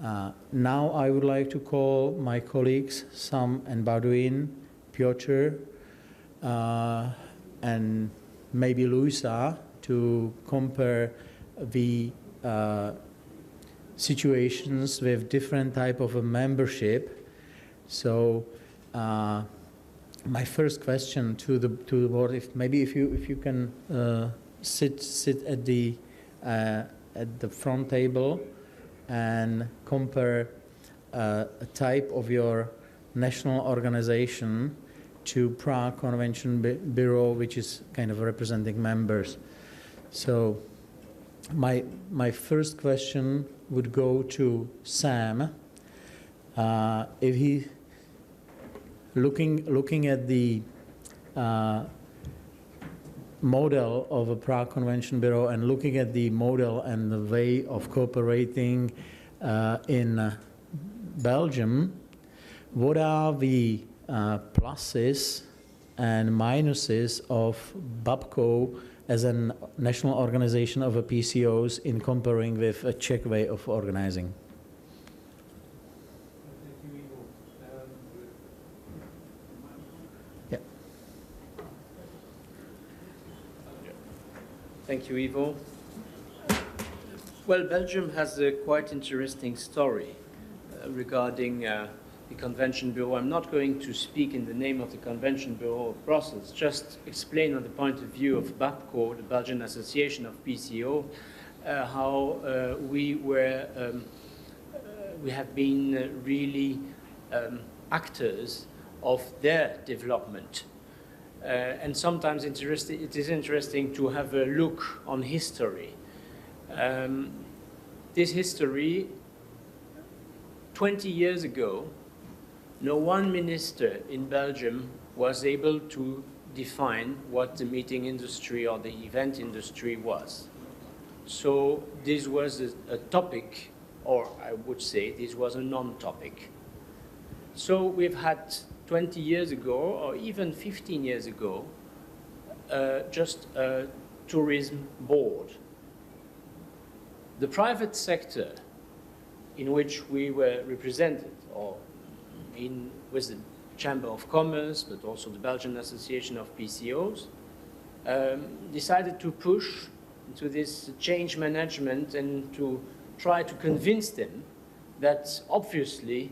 Now I would like to call my colleagues, Sam and Baudouin, Piotr, and maybe Luisa, to compare the situations with different type of a membership. So my first question to the board, if you can sit at the front table and compare a type of your national organization to Prague Convention Bureau, which is kind of representing members. So my first question would go to Sam. If he looking at the model of a Prague Convention Bureau and looking at the model and the way of cooperating in Belgium, what are the pluses and minuses of BAPCO as a national organization of a PCOs in comparing with a Czech way of organizing? Yeah. Thank you, Ivo. Well, Belgium has a quite interesting story regarding the Convention Bureau. I'm not going to speak in the name of the Convention Bureau of Brussels, just explain on the point of view of BAPCO, the Belgian Association of PCO, how we have been really actors of their development. And sometimes it is interesting to have a look on history. This history, 20 years ago, no one minister in Belgium was able to define what the meeting industry or the event industry was. So this was a topic, or I would say this was a non-topic. So we've had 20 years ago, or even 15 years ago, just a tourism board. The private sector in which we were represented, or with the Chamber of Commerce, but also the Belgian Association of PCOs, decided to push into this change management and to try to convince them that obviously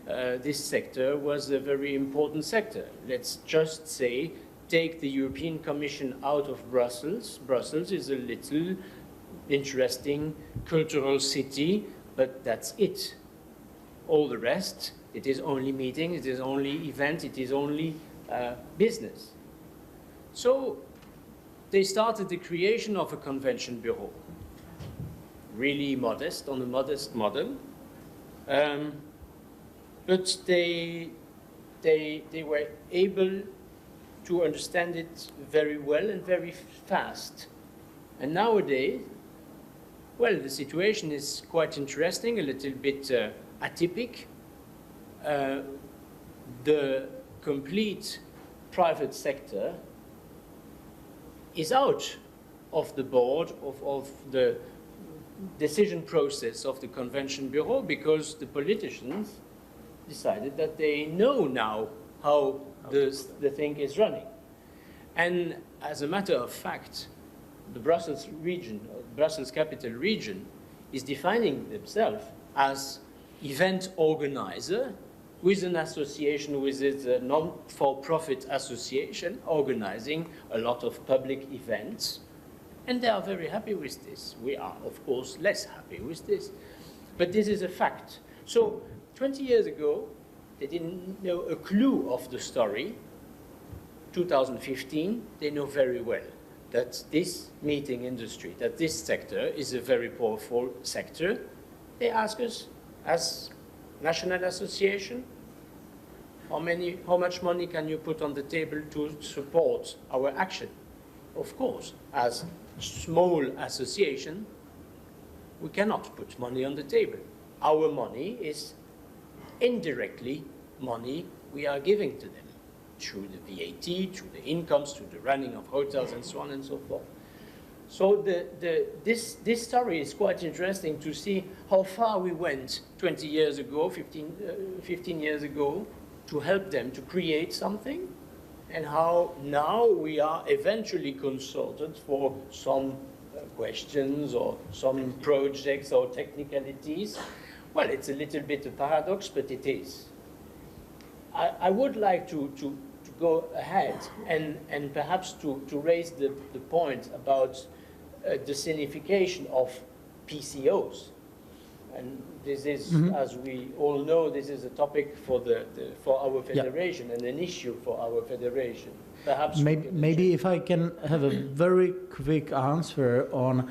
this sector was a very important sector. Let's just say, take the European Commission out of Brussels. Brussels is a little interesting cultural city, but that's it. All the rest, it is only meeting, it is only event, it is only business. So they started the creation of a convention bureau, really modest, on a modest model. But they were able to understand it very well and very fast. And nowadays, well, the situation is quite interesting, a little bit atypical. The complete private sector is out of the board, of the decision process of the Convention Bureau, because the politicians decided that they know now how the thing is running. And as a matter of fact, the Brussels region, Brussels capital region, is defining themselves as event organizer with an association, with its non-for-profit association, organizing a lot of public events. And they are very happy with this. We are, of course, less happy with this. But this is a fact. So 20 years ago, they didn't know a clue of the story. 2015, they know very well that this meeting industry, that this sector is a very powerful sector. They ask us, as national association, how much money can you put on the table to support our action? Of course, as small association, we cannot put money on the table. Our money is indirectly money we are giving to them through the VAT, through the incomes, through the running of hotels, and so on and so forth. So this story is quite interesting to see how far we went 20 years ago, 15 years ago, to help them to create something, and how now we are eventually consulted for some questions or some projects or technicalities. Well, it's a little bit a paradox, but it is. I would like to go ahead and perhaps to raise the point about the signification of PCOs. And this is, as we all know, this is a topic for our federation, and an issue for our federation. Perhaps maybe if I can have a very quick answer on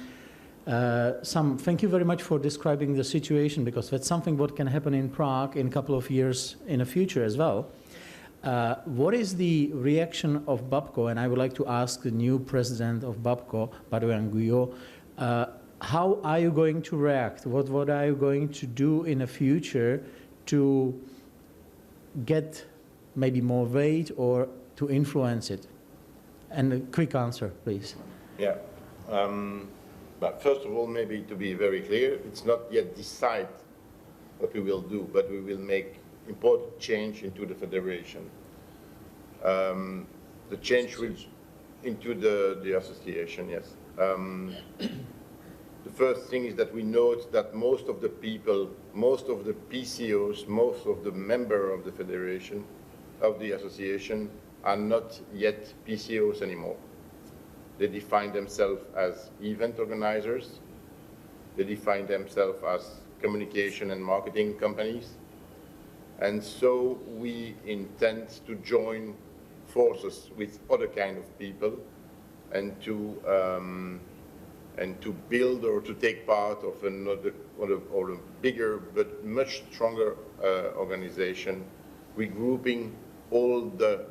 thank you very much for describing the situation, because that's something what can happen in Prague in a couple of years in the future as well. What is the reaction of BAPCO? And I would like to ask the new president of BAPCO, Baudouin and Guyot, how are you going to react? What are you going to do in the future to get maybe more weight or to influence it? And a quick answer, please. Yeah. But first of all, maybe to be very clear, it's not yet decided what we will do, but we will make important change into the federation. The change will into the association, yes. The first thing is that we note that most of the people, most of the PCOs, most of the members of the federation, of the association, are not yet PCOs anymore. They define themselves as event organizers. They define themselves as communication and marketing companies. And so we intend to join forces with other kind of people and to build or to take part of another or a bigger but much stronger organization, regrouping all the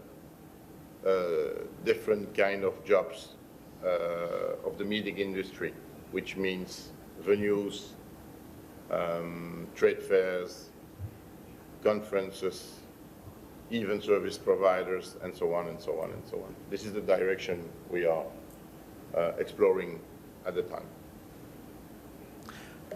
different kind of jobs of the meeting industry, which means venues, trade fairs, conferences, event service providers, and so on and so on and so on. This is the direction we are exploring at the time.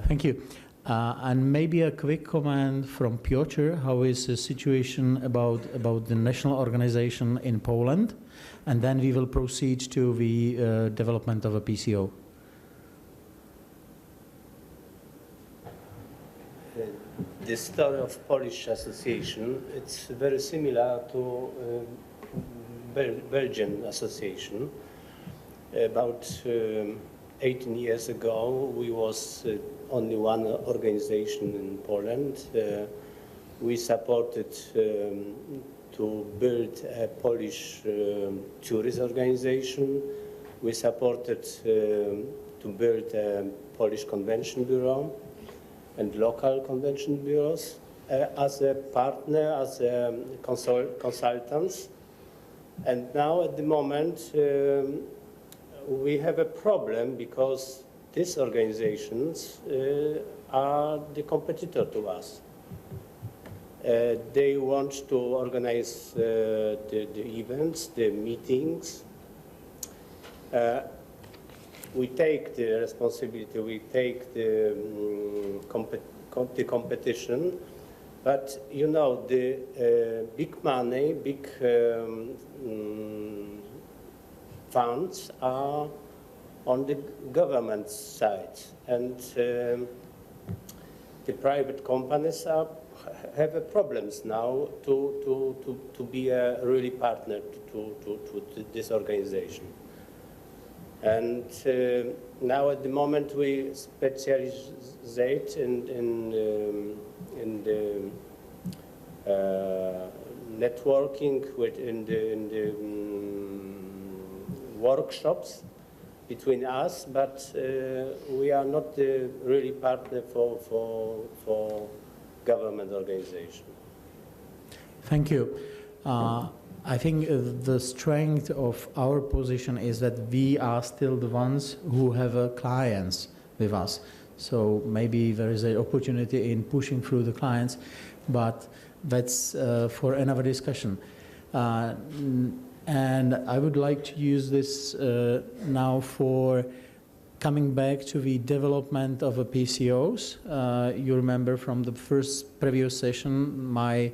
Thank you. And maybe a quick comment from Piotr. How is the situation about the national organization in Poland? And then we will proceed to the development of a PCO. The story of Polish association, it's very similar to Belgian association. About 18 years ago, we was only one organization in Poland. We supported to build a Polish tourist organization. We supported to build a Polish convention bureau and local convention bureaus as a partner, as a consultants. And now at the moment, we have a problem because these organizations are the competitor to us. They want to organize the events, the meetings. We take the responsibility, we take the competition, but you know, the big money, big funds are on the government side, and the private companies have problems now to be a really partner to this organization. And now at the moment we specialize in the networking in the workshops between us, but we are not the really partner for government organization. Thank you. I think the strength of our position is that we are still the ones who have clients with us. So maybe there is an opportunity in pushing through the clients, but that's for another discussion. And I would like to use this now for coming back to the development of a PCOs, you remember from the previous session my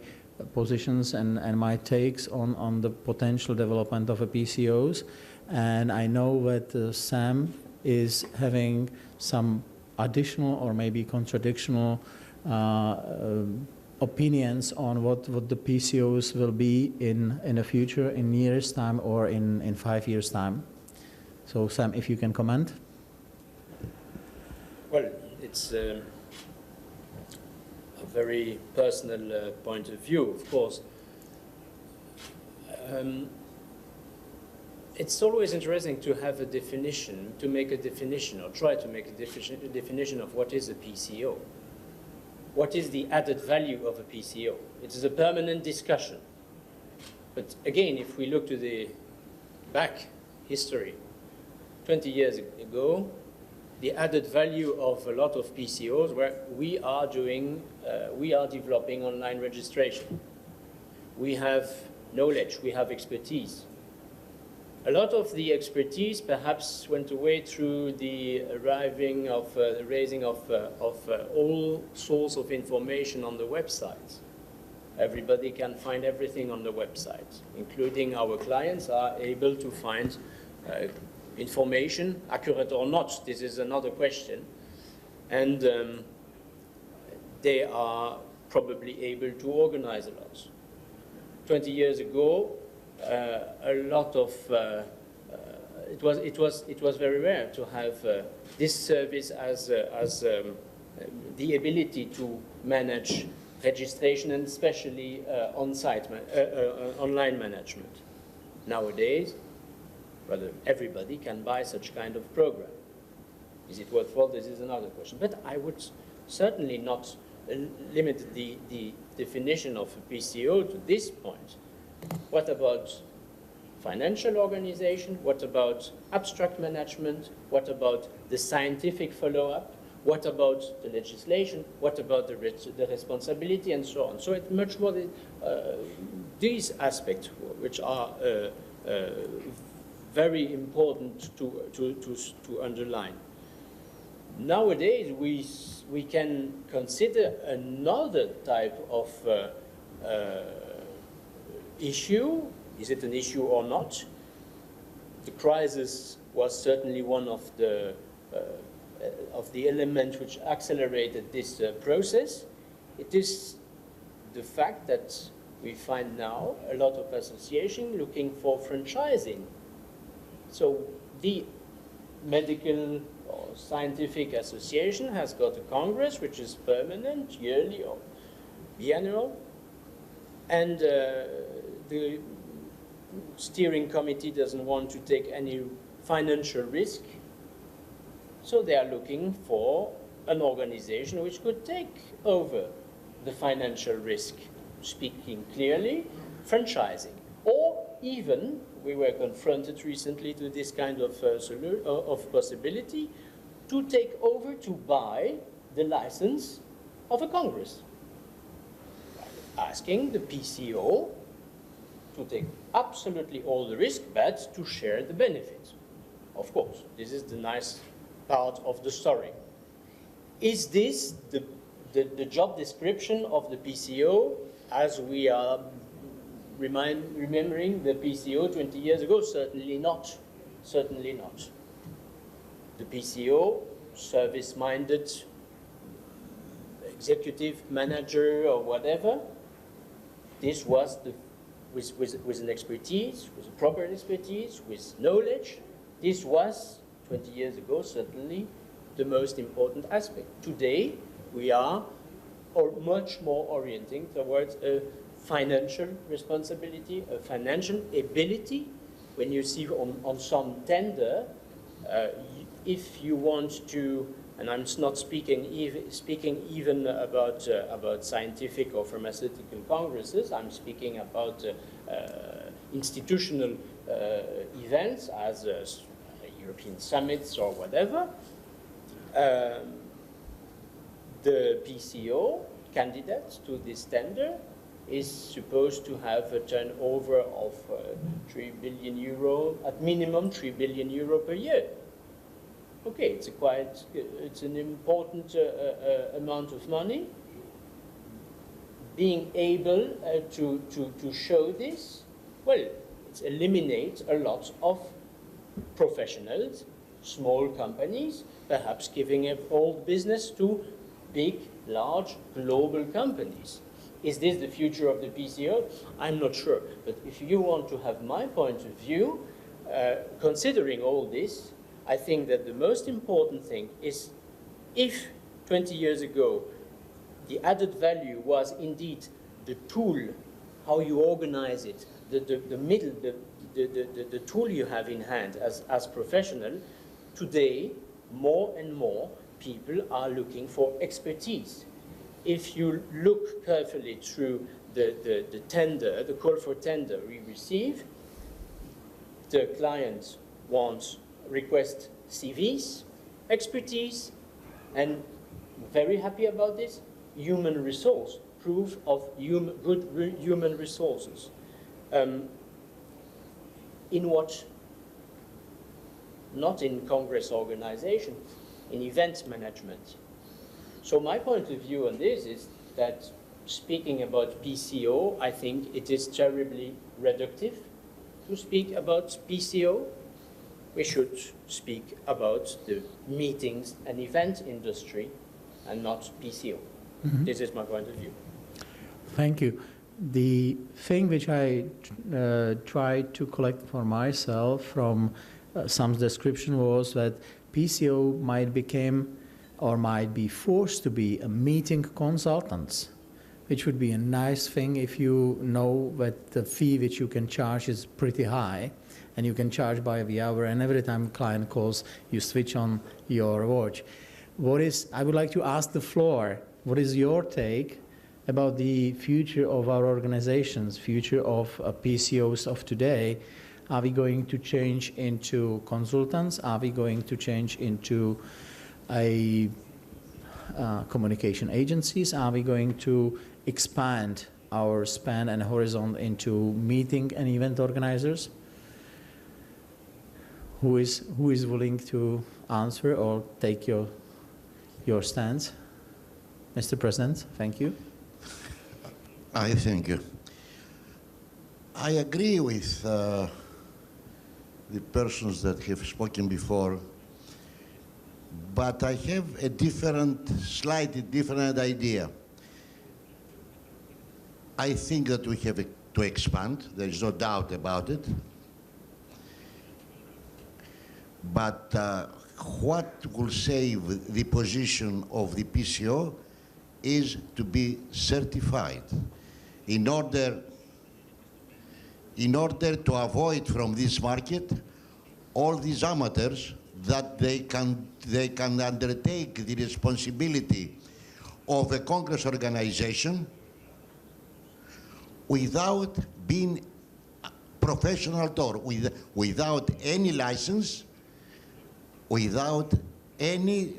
positions and my takes on the potential development of a PCOs, and I know that Sam is having some additional or maybe contradictional opinions on what the PCOs will be in the future, in years' time or in 5 years' time. So Sam, if you can comment. Well, it's a very personal point of view, of course. It's always interesting to have a definition, to make a definition, or try to make a definition of what is a PCO. What is the added value of a PCO? It is a permanent discussion. But again, if we look to the back history, 20 years ago, the added value of a lot of PCOs where we are developing online registration. We have knowledge, we have expertise. A lot of the expertise perhaps went away through the raising of all sorts of information on the website. Everybody can find everything on the website, including our clients are able to find information, accurate or not, this is another question. And they are probably able to organize a lot. 20 years ago, a lot of it was very rare to have this service as the ability to manage registration and especially online management. Nowadays, rather everybody can buy such kind of program. Is it worthwhile? This is another question. But I would certainly not limit the definition of a PCO to this point. What about financial organization? What about abstract management? What about the scientific follow-up? What about the legislation? What about the responsibility and so on? So it's much more these aspects which are very important to underline. Nowadays, we can consider another type of issue. Is it an issue or not? The crisis was certainly one of the elements which accelerated this process. It is the fact that we find now a lot of associations looking for franchising. So the medical or scientific association has got a congress which is permanent, yearly or biannual, and the steering committee doesn't want to take any financial risk, so they are looking for an organization which could take over the financial risk, speaking clearly, franchising. Or even, we were confronted recently to this kind of possibility, to take over, to buy the license of a congress, asking the PCO to take absolutely all the risk, but to share the benefits. Of course, this is the nice part of the story. Is this the job description of the PCO as we are remembering the PCO 20 years ago? Certainly not. Certainly not. The PCO, service-minded, executive manager or whatever, this was with an expertise, with a proper expertise, with knowledge. This was, 20 years ago, certainly the most important aspect. Today, we are much more orienting towards a financial responsibility, a financial ability. When you see on some tender, if you want to, and I'm not speaking even about scientific or pharmaceutical congresses, I'm speaking about institutional events as European summits or whatever. The PCO candidate to this tender is supposed to have a turnover of 3 billion euro, at minimum 3 billion euro per year. okay, it's an important amount of money. Being able to show this, well, it eliminates a lot of professionals, small companies, perhaps giving up all business to big, large, global companies. Is this the future of the PCO? I'm not sure. But if you want to have my point of view, considering all this, I think that the most important thing is if 20 years ago the added value was indeed the tool, how you organize it, the tool you have in hand as professional, today more and more people are looking for expertise. If you look carefully through the tender, the call for tender we receive, the client request CVs, expertise, and very happy about this, human resource, proof of good human resources. In what? Not in Congress organization, in event management. So my point of view on this is that speaking about PCO, I think it is terribly reductive to speak about PCO. We should speak about the meetings and event industry and not PCO. Mm-hmm. This is my point of view. Thank you. The thing which I tried to collect for myself from some description was that PCO might become or might be forced to be a meeting consultants, which would be a nice thing if you know that the fee which you can charge is pretty high and you can charge by the hour, and every time a client calls, you switch on your watch. I would like to ask the floor, what is your take about the future of our organizations, future of PCOs of today? Are we going to change into consultants? Are we going to change into communication agencies? Are we going to expand our span and horizon into meeting and event organizers? Who is willing to answer or take your stance? Mr. President, thank you. I thank you. I agree with the persons that have spoken before, but I have a slightly different idea. I think that we have to expand, there is no doubt about it. But what will save the position of the PCO is to be certified in order to avoid from this market all these amateurs that they can undertake the responsibility of a Congress organization without being professional or without any license, without any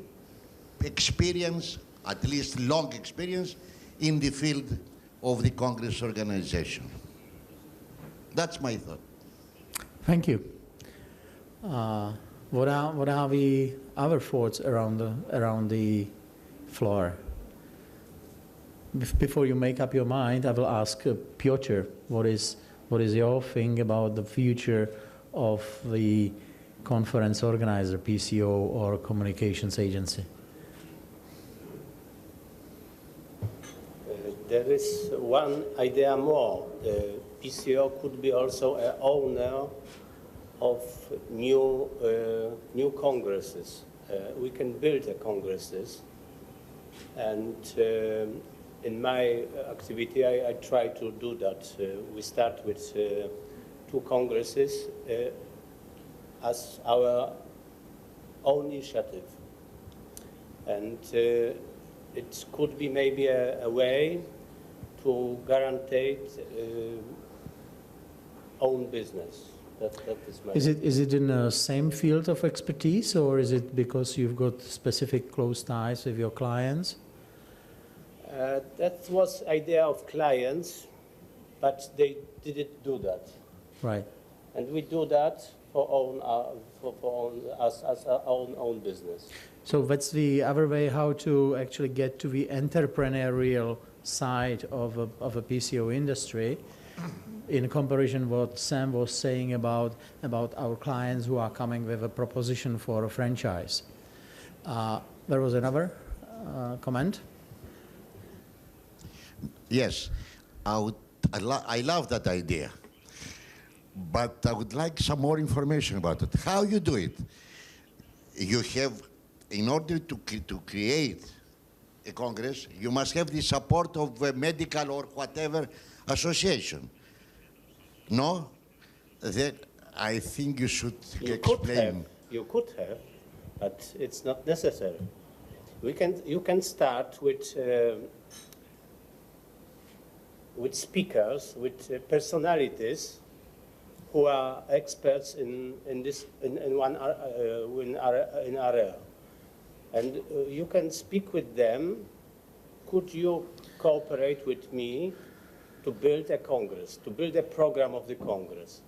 experience, at least long experience, in the field of the Congress organization. That's my thought. Thank you. What are the other thoughts around the floor? Before you make up your mind, I will ask Piotr, what is your thing about the future of the conference organizer, PCO or communications agency? There is one idea more. The PCO could be also an owner of new congresses. We can build congresses, and in my activity I try to do that. We start with 2 congresses as our own initiative, and it could be maybe a way to guarantee own business. That is my Is it in the same field of expertise, or is it because you've got specific close ties with your clients? That was idea of clients, but they didn't do that. Right. And we do that as our own business. So that's the other way how to actually get to the entrepreneurial side of a PCO industry, in comparison what Sam was saying about our clients who are coming with a proposition for a franchise. There was another comment. Yes, I love that idea, but I would like some more information about it. How you do it? You have, in order to create a congress, you must have the support of a medical or whatever association. No? That I think you should explain. You could have, but it's not necessary. You can start with speakers, with personalities who are experts in one area, and you can speak with them. Could you cooperate with me to build a congress, to build a program of the congress?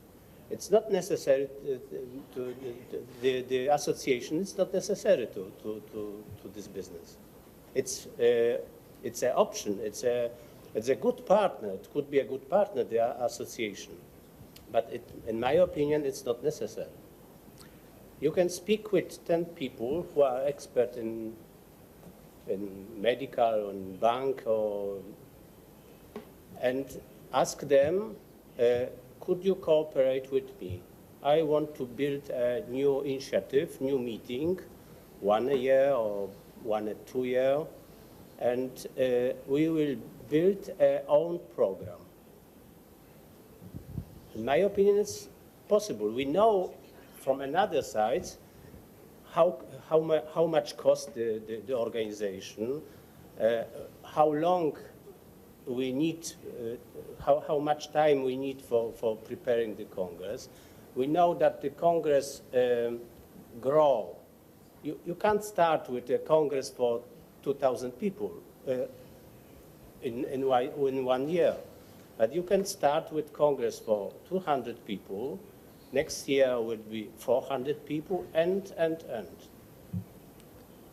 It's not necessary the association is not necessary to this business. It's an option. It's a good partner. It could be a good partner, the association. But in my opinion, it's not necessary. You can speak with 10 people who are expert in medical, in bank, and ask them, could you cooperate with me? I want to build a new initiative, new meeting, 1 a year or 1 or 2 years, and we will build our own program. In my opinion, it's possible. We know from another side how much cost the organization, how long we need, how much time we need for preparing the Congress. We know that the Congress grow. You can't start with a Congress for 2,000 people in 1 year. But you can start with Congress for 200 people. Next year will be 400 people, and.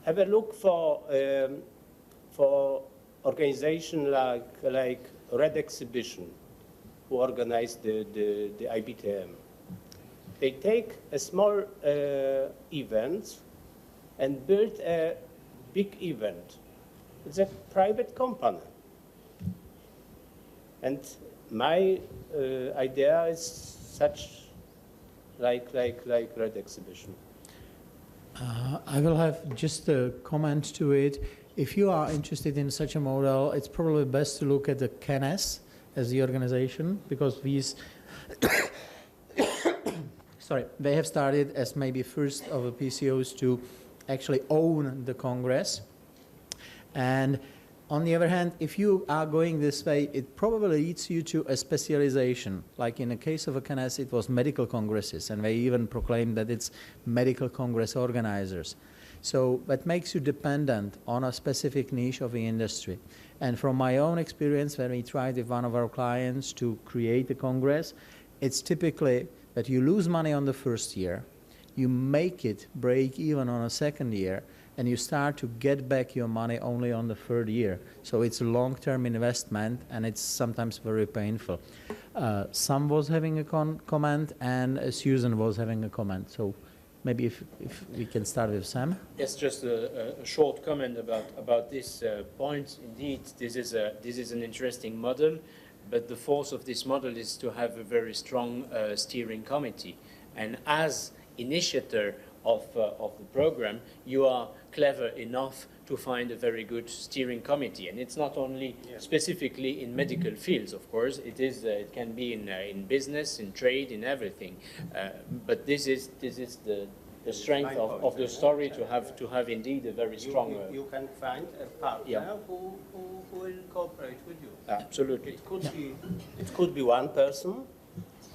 Have a look for organization like Red Exhibition, who organized the IBTM. They take a small event and build a big event. It's a private company. And my idea is such like Red Exhibition. I will have just a comment to it. If you are interested in such a model, it's probably best to look at the KNS as the organization, because these, they have started as maybe first of the PCOs to actually own the Congress. And on the other hand, if you are going this way, it probably leads you to a specialization. Like in the case of a KNS, it was medical congresses, and they even proclaimed that it's medical congress organizers. So that makes you dependent on a specific niche of the industry. And from my own experience, when we tried with one of our clients to create a congress, it's typically that you lose money on the first year, you make it break even on a second year, and you start to get back your money only on the third year. So it's a long-term investment, and it's sometimes very painful. Sam was having a comment, and Susan was having a comment. So maybe if we can start with Sam. Yes, just a short comment about this point. Indeed, this is an interesting model, but the force of this model is to have a very strong steering committee. And as initiator of the program, you are clever enough to find a very good steering committee. And it's not only specifically in medical fields, of course. It can be in business, in trade, in everything. But this is the strength of the story, to have indeed a very strong. You can find a partner who will cooperate with you. Absolutely. It could be one person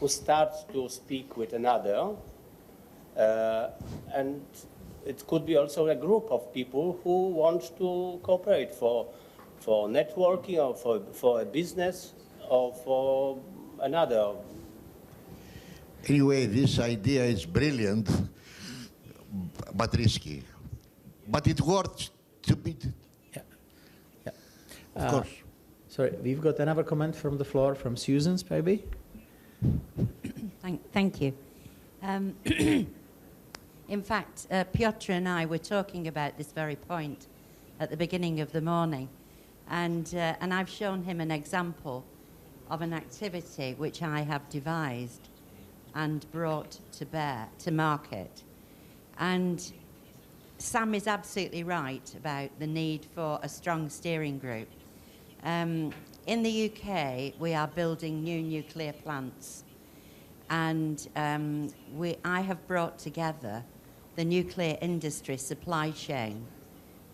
who starts to speak with another. And it could be also a group of people who want to cooperate for networking, or for a business, or for another. Anyway, this idea is brilliant, but risky. But it works to be. Yeah. Yeah. Of course. Sorry, we've got another comment from the floor, from Susan's, maybe? Thank you. In fact, Piotr and I were talking about this very point at the beginning of the morning, and I've shown him an example of an activity which I have devised and brought to market. And Sam is absolutely right about the need for a strong steering group. In the UK, we are building new nuclear plants, and I have brought together the nuclear industry supply chain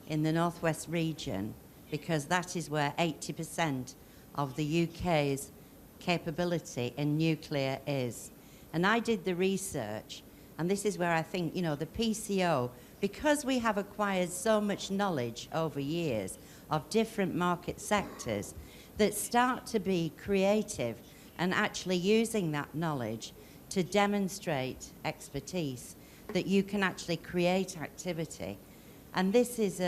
in the northwest region, because that is where 80% of the UK's capability in nuclear is. And I did the research, and this is where I think, you know, the PCO, because we have acquired so much knowledge over years of different market sectors that start to be creative and actually using that knowledge to demonstrate expertise, that you can actually create activity. And this is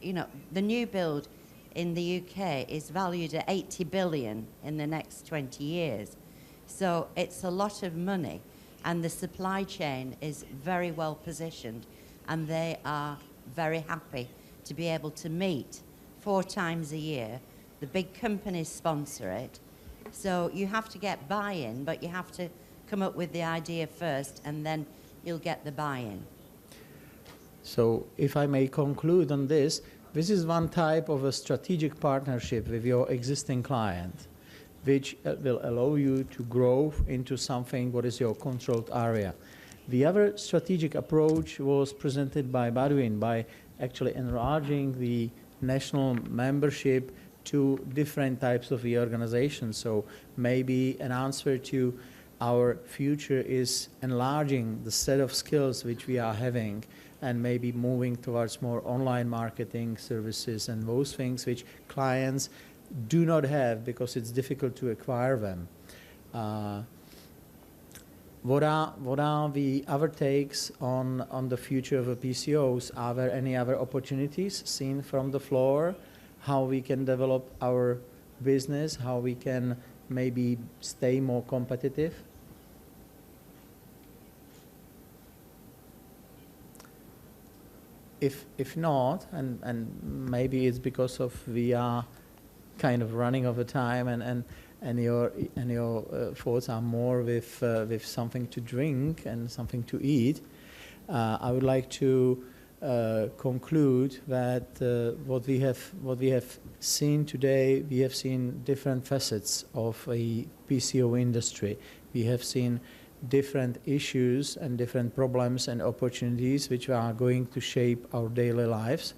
you know, the new build in the UK is valued at 80 billion in the next 20 years. So it's a lot of money, and the supply chain is very well positioned, and they are very happy to be able to meet 4 times a year. The big companies sponsor it. So you have to get buy-in, but you have to come up with the idea first, and then you'll get the buy-in. So if I may conclude on this, this is one type of a strategic partnership with your existing client, which will allow you to grow into something what is your controlled area. The other strategic approach was presented by Baudouin, by actually enlarging the national membership to different types of the organizations. So maybe an answer to our future is enlarging the set of skills which we are having, and maybe moving towards more online marketing services and those things which clients do not have because it's difficult to acquire them. What are the other takes on the future of the PCOs? Are there any other opportunities seen from the floor? How we can develop our business? How we can maybe stay more competitive? If not, and maybe it's because of we are kind of running over time, and your thoughts are more with something to drink and something to eat, I would like to conclude that what we have seen today, we have seen different facets of a PCO industry. We have seen different issues and different problems and opportunities which are going to shape our daily lives.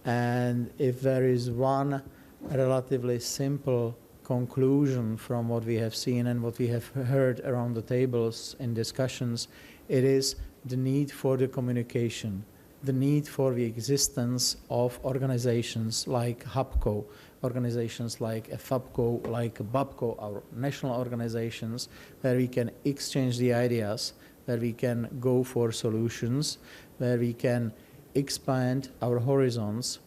And if there is one relatively simple conclusion from what we have seen and what we have heard around the tables in discussions, it is the need for the communication, the need for the existence of organizations like BAPCO, organizations like EFAPCO, like BAPCO, our national organizations, where we can exchange the ideas, where we can go for solutions, where we can expand our horizons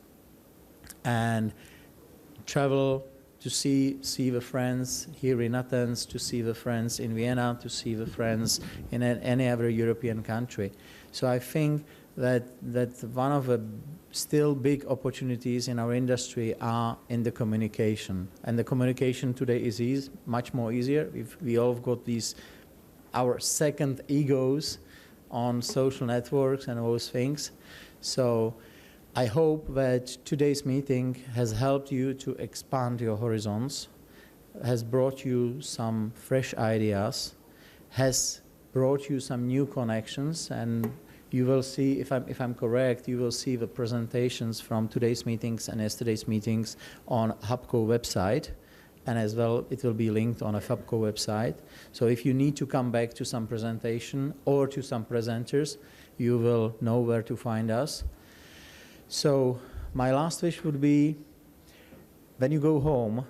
and travel to see the friends here in Athens, to see the friends in Vienna, to see the friends in any other European country. So I think that one of the still big opportunities in our industry are in the communication. And the communication today is much more easier. We all got our second egos on social networks and those things. So I hope that today's meeting has helped you to expand your horizons, has brought you some fresh ideas, has brought you some new connections, and you will see, if I'm correct, you will see the presentations from today's meetings and yesterday's meetings on BAPCO website, and as well it will be linked on a EFAPCO website. So if you need to come back to some presentation or to some presenters, you will know where to find us. So my last wish would be, when you go home,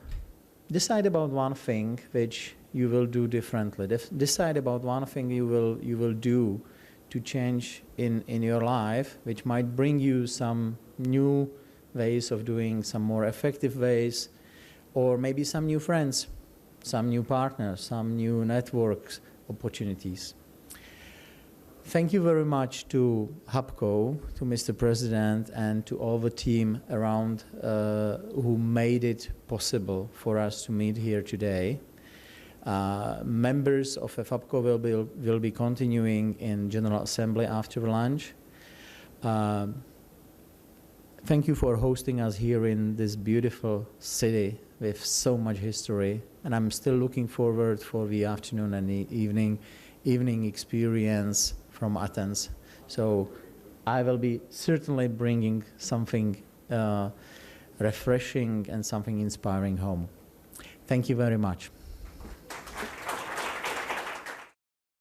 decide about one thing which you will do differently. Decide about one thing you will do to change in your life, which might bring you some new ways of doing, some more effective ways, or maybe some new friends, some new partners, some new networks, opportunities. Thank you very much to BAPCO, to Mr. President, and to all the team around who made it possible for us to meet here today. Members of EFAPCO will be continuing in General Assembly after lunch. Thank you for hosting us here in this beautiful city with so much history, and I'm still looking forward for the afternoon and the evening experience from Athens. So I will be certainly bringing something refreshing and something inspiring home. Thank you very much.